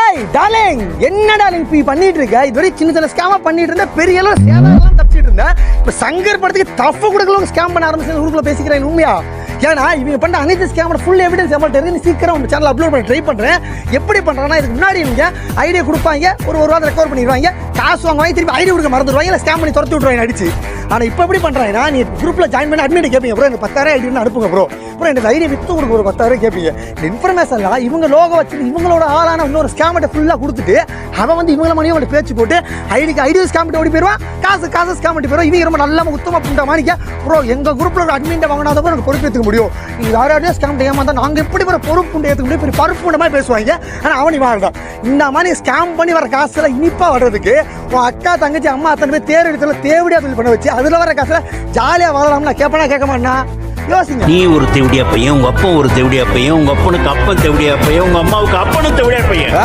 Hi darling, என்ன darling இப்ப பண்ணிட்டு இருக்க? இதுவரை சின்ன சின்ன ஸ்கேமா பண்ணிட்டு இருந்த, பெரிய அளவு சேதாரம் தப்பிச்சிட்டு இருந்தேன். இப்ப சங்கர் படத்துக்கு டஃப் கொடுக்கலாம் ஸ்கேம் பண்ண ஆரம்பிச்சு ஊருக்குள்ள பேசிக்கிறேன் உண்மையா? ஏன்னா இவங்க பண்ண அனைத்து ஸ்கேமோட ஃபுல் எவிடன்ஸ் நம்மள்ட்ட இருக்கு. சீக்கிரம் உங்க சேனல் அப்லோட் பண்ண ட்ரை பண்றேன். எப்படி பண்றேன்னா, இதுக்கு முன்னாடி இவங்க ஐடியா கொடுப்பாங்க, ஒரு வாரம் ரெக்கவர் பண்ணிடுவாங்க, காசு வாங்குவாங்க, திருப்பி ஐடியா கொடுக்க மறந்துடுவாங்க, இல்லை ஸ்கேம் பண்ணி துரத்து விட்டுருவாங்க அடிச்சு. ஆனால் இப்போ எப்படி பண்ணுறாங்கன்னா, நீ குரூப்ல ஜாயின் பண்ணி அட்மிட் கேட்பீங்க, ப்ரோ எனக்கு 10,000 ஐடியா அனுப்புங்க ப்ரோ, அப்புறம் எனக்கு ஐடியா வித்து கொடுக்க ஒரு 10,000 கேட்பீங்க. இந்த இன்ஃபர்மேஷன்லாம் இவங்க லோகோ வச்சு இவங்களோட ஆளான இன்னொரு ஸ்கேமட்டை ஃபுல்லாக கொடுத்துட்டு அவன் வந்து இவங்கள மணியும் அவங்களை பேச்சு போட்டு ஐடியா ஸ்கேம் பண்ணி ஓடி போயிடுவான், காசு ஸ்கேம் பண்ணி போயிடும். இவங்க ரொம்ப நல்ல உத்தம புண்ட மாணிக்க ப்ரோ எங்கள் குரூப்பில் ஒரு அட்மின் வாங்கினாதான் எனக்கு பொறுப்பேற்றுக்க முடியும், நீங்கள் யாரையும் ஸ்கேம் ஏமாந்தா நாங்கள் எப்படி வர பொறுப்பு ஏற்றுக்க முடியும், பெரிய பருப்பு மாதிரி பேசுவாங்க. ஆனால் அவனி வாழ்தான் இந்த மாதிரி ஸ்கேம் பண்ணி வர காசுல இனிப்பாக வர்றதுக்கு உன் அக்கா தங்கச்சி அம்மா அத்தனை பேர் தேர் எடுத்துல தேவடியா தொழில் பண்ண வச்சு அதில் வர காசுல ஜாலியாக வாழலாம்னா கேட்பனா கேட்க மாட்டா? யோசிங்க. நீ ஒரு தேவடியா பையன், உங்க அப்பா ஒரு தேவடியா பையன், உங்க அப்பனுக்கு அப்பன் தேவடியா பையன், உங்க அம்மாவுக்கு அப்பனும் தேவடியா பையன்.